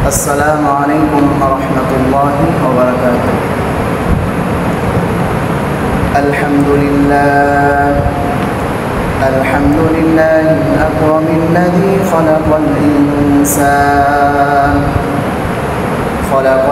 السلام عليكم ورحمة الله وبركاته. الحمد لله الأكرم الذي خلق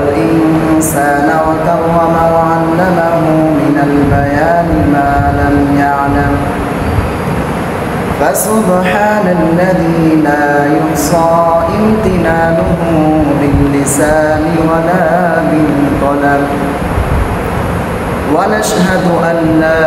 الإنسان وكرم وعلمه من البيان ما لم يعلم، فسبحان الذي لا يحصى امتنانه باللسان ولا بالقلم، ونشهد أن لا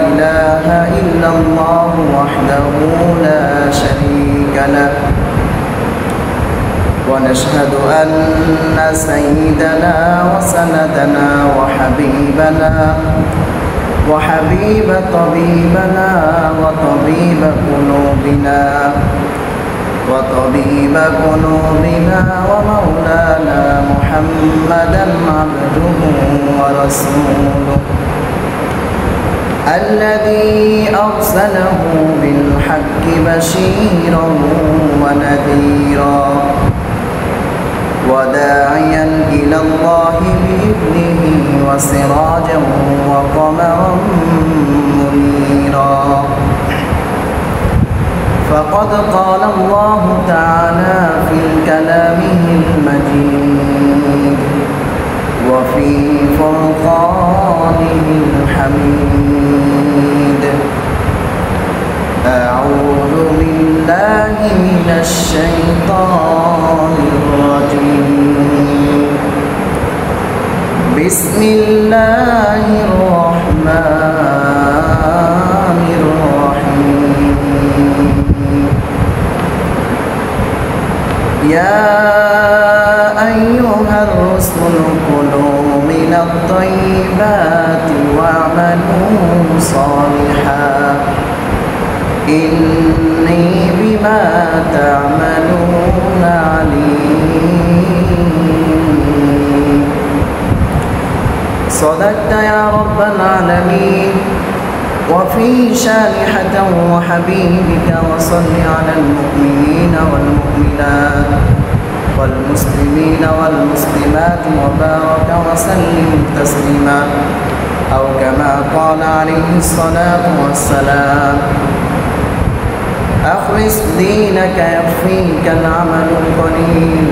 إله إلا الله وحده لا شريك له، ونشهد أن سيدنا وسندنا وحبيب طبيبنا وطبيب قلوبنا ومولانا محمدا عبده ورسوله، الذي أرسله بالحق بشيرا ونذيرا وداعيا إلى الله بإذنه وسراجا وقمرا منيرا. فقد قال الله تعالى في كلامه المجيد وفي فرقانه الحميد: أعوذ بالله من الشيطان الرجيم، بسم الله الرحمن الرحيم. يا أيها الرسل كلوا من الطيبات واعملوا صالحا إني بما تعملون عليم. صدقت يا رب العالمين. وفي شانحة وحبيبك وصل على المؤمنين والمؤمنات والمسلمين والمسلمات وبارك وسلم تسليما، أو كما قال عليه الصلاة والسلام: أخلص دينك يكفيك العمل القليل،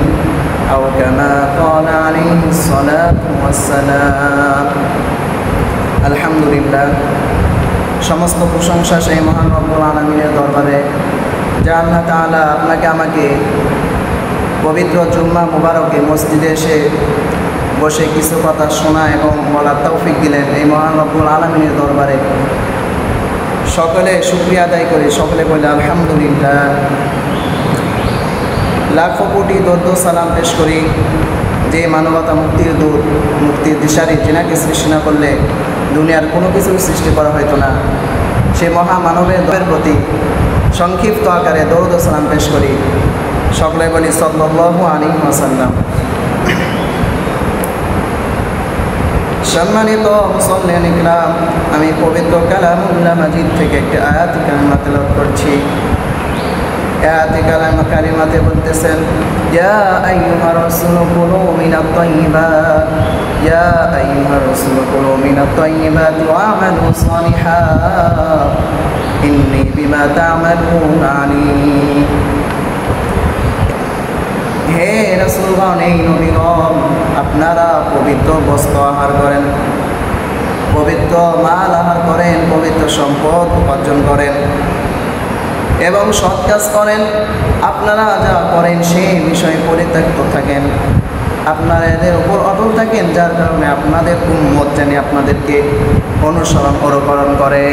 أو كما قال عليه الصلاة والسلام। الحمد لله, সমস্ত প্রশংসা সেই মহান রব্বুল আলামিনের দরবারে, যা আল্লাহ তাআলা আপনাকে আমাকে পবিত্র জুম্মা মুবারকে মসজিদে এসে বসে কিছু কথা শোনা এবং বলার তৌফিক দিলেন। এই মহান রব্বুল আলামিনের দরবারে সকলে শুকরিয়া আদায় করি, সকলে বলে আলহামদুলিল্লাহ। লাখো কোটি দরুদ সালাম পেশ করি যে মানবতা মুক্তির দূত, মুক্তির দিশারি, যিনাকে সৃষ্টি না করলে দুনিয়ার কোনো কিছু সৃষ্টি করা হতো না, সে মহামানবের প্রতি সংক্ষিপ্ত আকারে দরুদ সালাম পেশ করি। সকলে বলি সাল্লাল্লাহু আলাইহি ওয়াসাল্লাম। সম্মানিত মুসল্লিয়ান ইকরাম, আমি পবিত্র কালামুল্লাহ মাজিদ থেকে একটি আয়াত কারিমা তেলাওয়াত করছি। আয়াতে কারিমাতে বলতেছেন: ইয়া আইয়ুহার রাসূলু কুলু মিনাত তাইয়্যিবাত, ইয়া আইয়ুহার রাসূলু কুলু মিনাত তাইয়্যিবাত ওয়া আমালু সালিহান ইন্নী বিমা তা'মালুনা আলীম। হে রাসূলগণ, এই নবীগণ, আপনারা পবিত্র বস্তু আহার করেন, পবিত্র মাল আহার করেন, পবিত্র সম্পদ উপার্জন করেন এবং সৎ কাজ করেন। আপনারা যা করেন সেই বিষয়ে পরিত্যক্ত থাকেন, আপনারা এদের উপর অটল থাকেন, যার কারণে আপনাদের উম্মত জানি আপনাদেরকে অনুকরণ করে।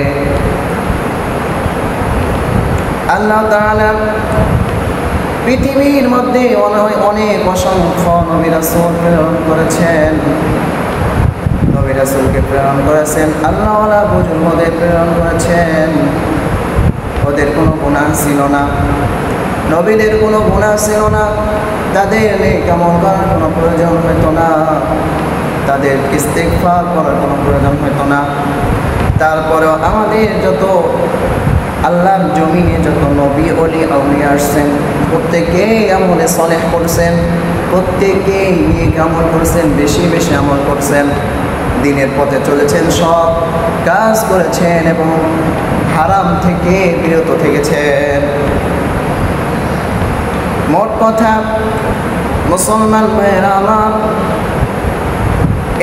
আল্লাহ তাআলা পৃথিবীর মধ্যে অনেক অসংখ্য নবী রাসূল প্রেরণ করেছেন। নবী রাসূলকে প্রেরণ করেছেন, আল্লাহওয়ালা বুজুর্গদের প্রেরণ করেছেন। ওদের কোনো গুনাহ ছিল না, নবীদের কোনো গুনাহ ছিল না, তাদের নেক আমল করার কোনো প্রয়োজন হতো না, তাদের ইস্তিগফার করার কোনো প্রয়োজন হতো না। তারপরেও আমাদের যত আল্লাহর জমিনে যত নবী ওলি আউলিয়া আসছেন, প্রত্যেকেই আমলে সলেহ করছেন, প্রত্যেকেই নেক আমল করছেন, বেশি বেশি আমল করছেন, দিনের পথে চলেছেন, সব কাজ করেছেন এবং হারাম থেকে বিরত থেকেছেন। মোট কথা মুসলমান ভাইয়েরা আমার,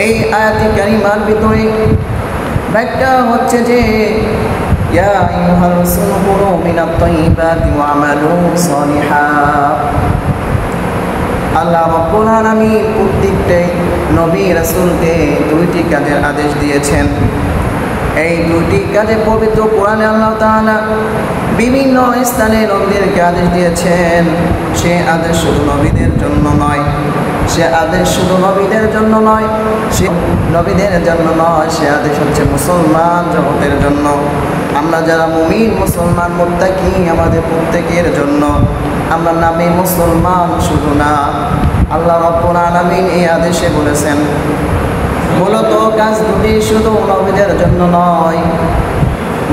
এই আয়াতে কারিমার ভিতরে ব্যাখ্যা হচ্ছে যে ইয়া আইয়ুহার রাসূল কুলু মিনাত তাইয়্যিবাতি ওয়া'মালু সালিহা। আল্লাহ রাব্বুল আলামিন প্রত্যেকটাই নবী রাসূলকে দুইটি কাজের আদেশ দিয়েছেন। এই দুইটি কাজে পবিত্র কোরআনে আল্লাহ তাআলা বিভিন্ন স্থানে নবীদেরকে আদেশ দিয়েছেন। সে আদেশ শুধু নবীদের জন্য নয়, সে আদেশ শুধু নবীদের জন্য নয়, সে নবীদের জন্য নয়, সে আদেশ হচ্ছে মুসলমান জগতের জন্য। আমরা যারা মুমিন মুসলমান মুত্তাকি, আমাদের প্রত্যেকের জন্য। আমরা নামে মুসলমান শুধু না, আল্লাহ রাব্বুল আলামিন এই আদেশে বলেছেন মূলত কাজ দুটি শুধু নবীদের জন্য নয়।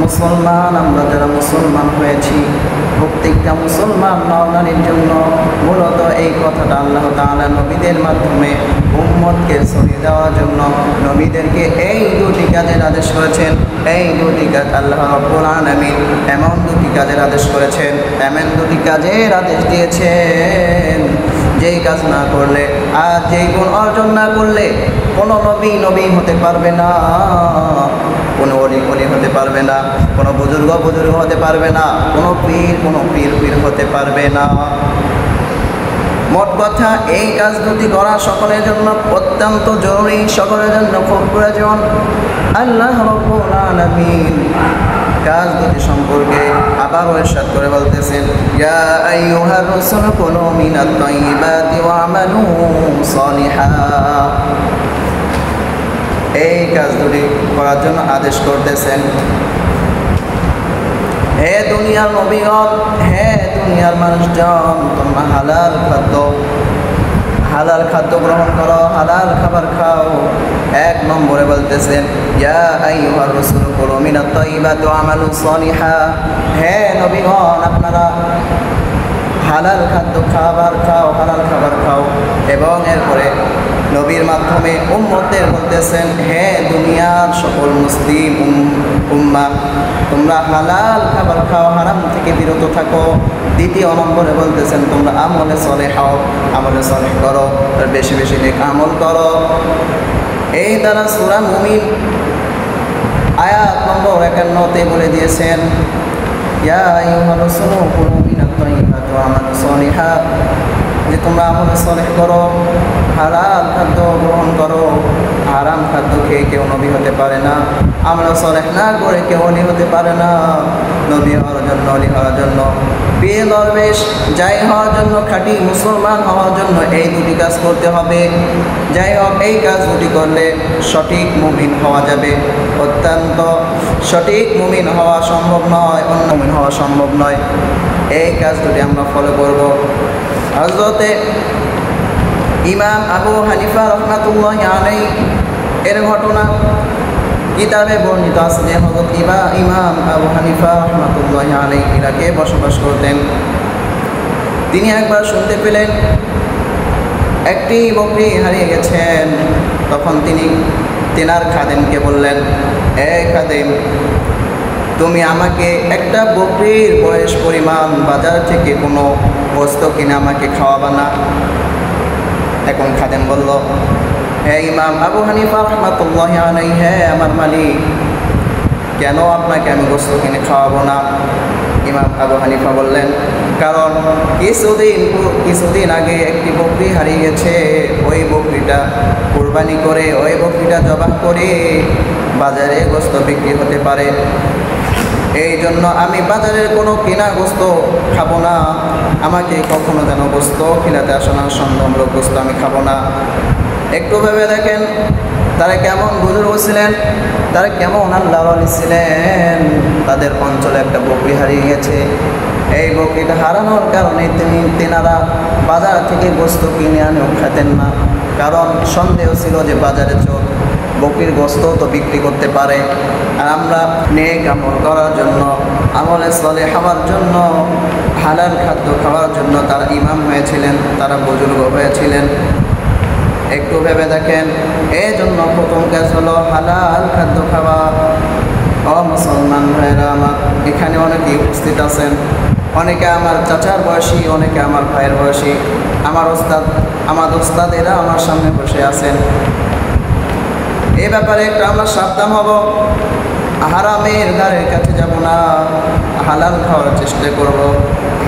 মুসলমান আমরা যারা মুসলমান হয়েছি, প্রত্যেকটা মুসলমান নর-নারীর জন্য মূলত এই কথাটা আল্লাহ তাআলা নবীদের মাধ্যমে উম্মতকে ছড়িয়ে দেওয়ার জন্য নবীদেরকে এই দুটি কাজের আদেশ করেছেন। এই দুটি কাজ আল্লাহ রাব্বুল আলামিন এমন দুটি কাজের আদেশ করেছেন, এমন দুটি কাজের আদেশ দিয়েছেন যেই কাজ না করলে আর যেই গুণ অর্জন না করলে কোনো নবী নবী হতে পারবে না, কোনো অলি হতে পারবে না, কোনো বুজুর্গ হতে পারবে না, কোনো পীর হতে পারবে না। মোট কথা এই কাজ দুটি করা সকলের জন্য অত্যন্ত জরুরি, সকলের জন্য খুব প্রয়োজন। আল্লাহ রাব্বুল আলামিন কাজ দুটি সম্পর্কে আবারও ইরশাদ করে বলতেছেন ইয়া আইয়ুহার রাসূল কুলু মিনাত তাইয়্যিবাতি ওয়া'মালু সালিহা। এই কাজ দুটি করার জন্য আদেশ করতেছেন। হে দুনিয়ার নবীগণ, হে দুনিয়ার মানুষজন, তোমরা হালাল খাদ্য গ্রহণ করো, হালাল খাবার খাও। এক নম্বরে বলতেছেন ইয়া আইয়ুহার রাসূল কুলু মিনাত তাইয়্যিবাতি ওয়া'মালু সালিহা। হে নবীগণ, আপনারা হালাল খাবার খাও, হালাল খাবার খাও। এবং এরপরে নবীর মাধ্যমে উম্মতদের বলতেছেন হে দুনিয়ার সকল মুসলিম উম্মাহ, তোমরা হালাল খাবার খাও, হারাম থেকে বিরত থাকো। দ্বিতীয় নম্বরে বলতেছেন তোমরা আমলে সলেহ হও, আমলে সলেহ করো, বেশি বেশি নেক আমল করো। এই দ্বারা সূরা মুমিন আয়াত নম্বর 51-তে বলে দিয়েছেন ইয়া আইয়ুহার রাসূল কুলু মিনাত তাইয়্যিবাতি ওয়া'মালু সালিহা, যে তোমরা আমলে সলেহ করো, হালাল খাদ্য গ্রহণ করো। হারাম খাদ্য খেয়ে কেউ নবী হতে পারে না, আমলে সলেহ না করে কেউ অলি হতে পারে না। নবী হওয়ার জন্য, অলি হওয়ার জন্য, পীর দরবেশ যাই হওয়ার জন্য, খাঁটি মুসলমান হওয়ার জন্য এই দুটি কাজ করতে হবে। যাই হোক, এই কাজ দুটি করলে সঠিক মুমিন হওয়া যাবে। অত্যন্ত সঠিক মুমিন হওয়া সম্ভব নয়, অন্য মুমিন হওয়া সম্ভব নয়। এই কাজ দুটি আমরা ফলো করব। হযরতে ইমাম আবু হানিফা রাহমাতুল্লাহি আলাইহি এর ঘটনা কিতাবে বর্ণিত আছে যে হযরত ইমাম আবু হানিফা রাহমাতুল্লাহি আলাইহি ইরাকে বসবাস করতেন। তিনি একবার শুনতে পেলেন একটি বকরি হারিয়ে গেছেন। তখন তিনি তেনার খাদেমকে বললেন, হে খাদেম, তুমি আমাকে একটা বকরির বয়স পরিমাণ বাজার থেকে কোনো বস্তু কিনে আমাকে খাওয়াবা না? এখন খাদেম বলল, হে ইমাম আবু হানিফা রাহমাতুল্লাহি আলাইহি, হে আমার মালিক, কেন আপনাকে আমি গোশত কিনে খাওয়াবো না? ইমাম আবু হানিফা বললেন, কারণ কিছুদিন আগে একটি বকরি হারিয়ে গেছে। ওই বকরিটা কুরবানি করে, ওই বকরিটা জবাহ করে বাজারে গোশত বিক্রি হতে পারে। এই জন্য আমি বাজারের কোনো কেনা গোশত খাবো না। আমাকে কখনো যেন গোশত খিলাতে আসে না, সন্দেহমূলক গোশত আমি খাবো না। একটু ভেবে দেখেন তারা কেমন বুজুর্গ ছিলেন, তারা কেমন আল্লাহর ওয়ালি ছিলেন। তাদের অঞ্চলে একটা বকরি হারিয়ে গেছে। এই বকরিটা হারানোর কারণে তেনারা বাজার থেকে গোশত কিনে আনেও খেতেন না, কারণ সন্দেহ ছিল যে বাজারে চোর বকরির গোশত তো বিক্রি করতে পারে। আর আমরা নেক আমল করার জন্য, আমলে সলেহ হওয়ার জন্য হালাল খাদ্য খাওয়ার জন্য তারা ইমাম হয়েছিলেন, তারা বুজুর্গ হয়েছিলেন। একটু ভেবে দেখেন, এই জন্য প্রথম কাজ হলো হালাল খাদ্য খাওয়া। ও মুসলমান ভাইরা আমার, এখানে অনেকে উপস্থিত আছেন, অনেকে আমার চাচার বয়সী, অনেকে আমার ভাইয়ের বয়সী, আমার ওস্তাদেরা আমার সামনে বসে আছেন। এই ব্যাপারে একটু আমরা সাবধান হব, হারামের দ্বারের কাছে যাব না, হালাল খাওয়ার চেষ্টা করব,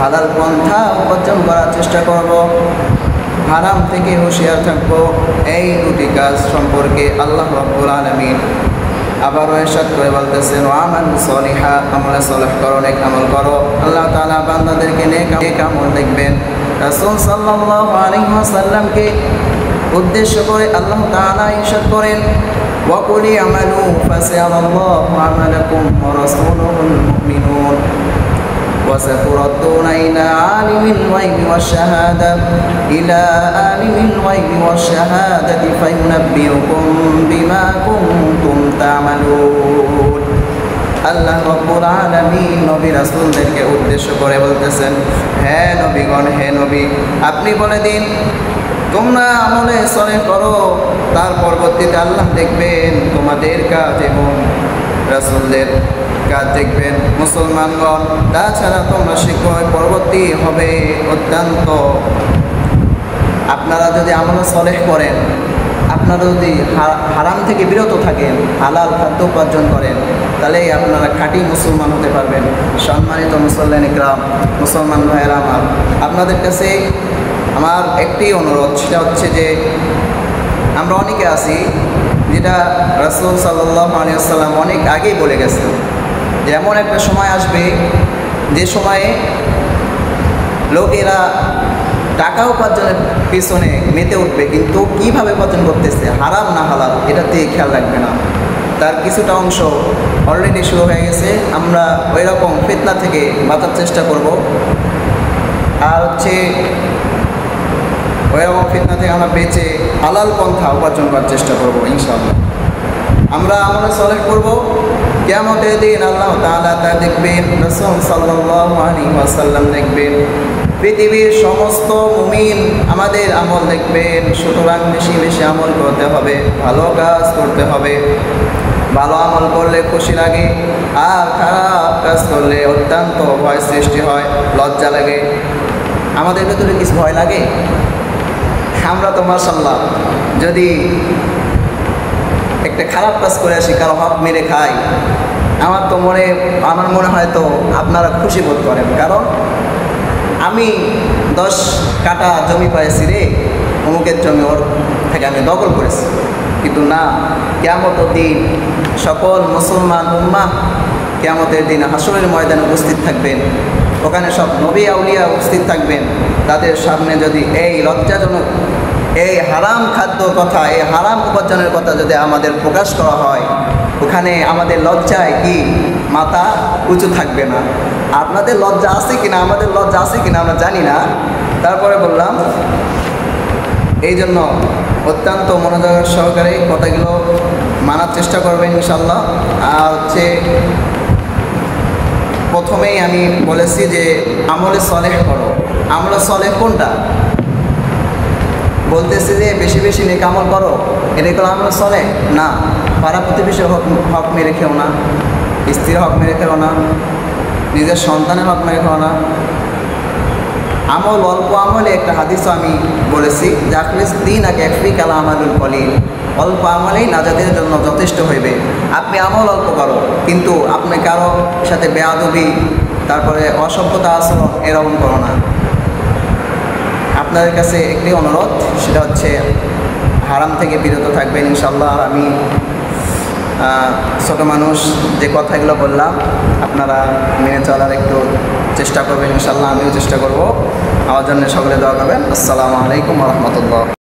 হালাল পন্থা উপার্জন করার চেষ্টা করব, হারাম থেকে হুঁশিয়ার থাকবো। এই দুটি কাজ সম্পর্কে আল্লাহ রাব্বুল আলামিন আবারও ইরশাদ করে বলতেছেন, আমালু সলিহা, আমলে সলিহ করো, নেক আমল করো। আল্লাহ তাআলা বান্দাদেরকে নেক আমল দেখবেন। রাসূল সাল্লাল্লাহু আলাইহি ওয়াসাল্লামকে উদ্দেশ্য করে আল্লাহ তাআলা ইরশাদ করেন, ওয়া কুল ইয়ামালু ফাসায়ারাল্লাহু আমালাকুম ওয়া রাসূলুহুল মুমিনুন وستردون إلى عالم الغيب والشهادة فينبئكم بما كنتم تعملون। আল্লাহ রাব্বুল আলামিন নবী রাসূলদেরকে উদ্দেশ্য করে বলতেছেন, হে নবীগণ, হে নবী, আপনি বলে দিন তোমরা আমলে সলেহ করো, তার পরবর্তীতে আল্লাহ দেখবেন তোমাদের কাজ এবং রাসূলদের কাজ দেখবেন। মুসলমানগণ, তাছাড়া তোমরা শিক্ষক পরবর্তী হবে অত্যন্ত, আপনারা যদি আমলে সলেহ করেন, আপনারা যদি হারাম থেকে বিরত থাকেন, হালাল খাদ্য উপার্জন করেন, তাহলে আপনারা খাঁটি মুসলমান হতে পারবেন। সম্মানিত মুসল্লিন ইকরাম, মুসলমান ভাইয়েরা আমার, আপনাদের কাছে আমার একটি অনুরোধ, সেটা হচ্ছে যে আমরা অনেকে আছি, যেটা রাসূল সাল্লাল্লাহু আলাইহি ওয়াসাল্লাম অনেক আগেই বলে গেছেন, যে এমন একটা সময় আসবে যে সময়ে লোকেরা টাকা উপার্জনের পিছনে মেতে উঠবে, কিন্তু কীভাবে উপার্জন করতেছে, হারাম না হালাল, এটাতে খেয়াল রাখবে না। তার কিছুটা অংশ অলরেডি শুরু হয়ে গেছে। আমরা ওই রকম ফিতনা থেকে বাঁচার চেষ্টা করব, আর হচ্ছে ওই রকম ফিতনা থেকে আমরা বেঁচে হালাল পন্থা উপার্জন করার চেষ্টা করব ইনশাআল্লাহ। আমরা আমলে সলেহ করব, কিয়ামতের দিন আল্লাহ তাআলা তা দেখবেন, রাসূল সাল্লাল্লাহু আলাইহি ওয়াসাল্লাম দেখবেন, পৃথিবীর সমস্ত মুমিন আমাদের আমল দেখবেন। সুতরাং বেশি বেশি আমল করতে হবে, ভালো কাজ করতে হবে। ভালো আমল করলে খুশি লাগে, আর খারাপ কাজ করলে অত্যন্ত ভয় সৃষ্টি হয়, লজ্জা লাগে। আমাদের ভেতরে কিছু ভয় লাগে? আমরা তো মাশাআল্লাহ যদি একটা খারাপ কাজ করে আসি, কারো হক মেরে খাই, আমার মনে হয় তো আপনারা খুশি বোধ করেন, কারণ আমি 10 কাঠা জমি পাইছি রে, অমুকের জমি ওর থেকে আমি দখল করেছি। কিন্তু না, কিয়ামতের দিন সকল মুসলমান উম্মাহ কিয়ামতের দিন হাসরের ময়দানে উপস্থিত থাকবেন। ওখানে সব নবী আউলিয়া উপস্থিত থাকবেন। তাদের সামনে যদি এই লজ্জাজনক, এই হারাম খাদ্য কথা, এই হারাম উপার্জনের কথা যদি আমাদের প্রকাশ করা হয়, ওখানে আমাদের লজ্জায় কি মাথা উঁচু থাকবে না। আপনাদের লজ্জা আছে কিনা, আমাদের লজ্জা আছে কিনা আমরা জানি না। তারপরে বললাম, এই জন্য অত্যন্ত মনোযোগ সহকারে কথাগুলো মানার চেষ্টা করবেন ইনশাআল্লাহ। আর হচ্ছে প্রথমেই আমি বলেছি যে আমলে সলেহ করো। আমলে সলেহ কোনটা? বলতেছি যে বেশি বেশি নেক আমল করো, এটা কোনো আমলে সলেহ না। পাড়া প্রতিবেশীর হক মেরে খেও না, স্ত্রীর হক মেরে খেও না, নিজের সন্তানের হক মেরে খেও না। আমল অল্প আমলে, একটা হাদিসও আমি বলেছি, জাকলিস দিন আগে একফি কালা আমালুল কলিল, অল্প আমলেই নাজাতের জন্য যথেষ্ট হইবে। আপনি আমল অল্প করো, কিন্তু আপনি কারো সাথে বেয়াদবি, তারপরে অসভ্যতা আচরণ এরকম করো না। আপনাদের কাছে একটি অনুরোধ, সেটা হচ্ছে হারাম থেকে বিরত থাকবেন ইনশাআল্লাহ। আর আমি ছোটো মানুষ যে কথাগুলো বললাম, আপনারা মেনে চলার একটু চেষ্টা করবেন ইনশাআল্লাহ। আমিও চেষ্টা করব। আমার জন্য সকলে দোয়া করবেন। আসসালামু আলাইকুম ওয়া রাহমাতুল্লাহ।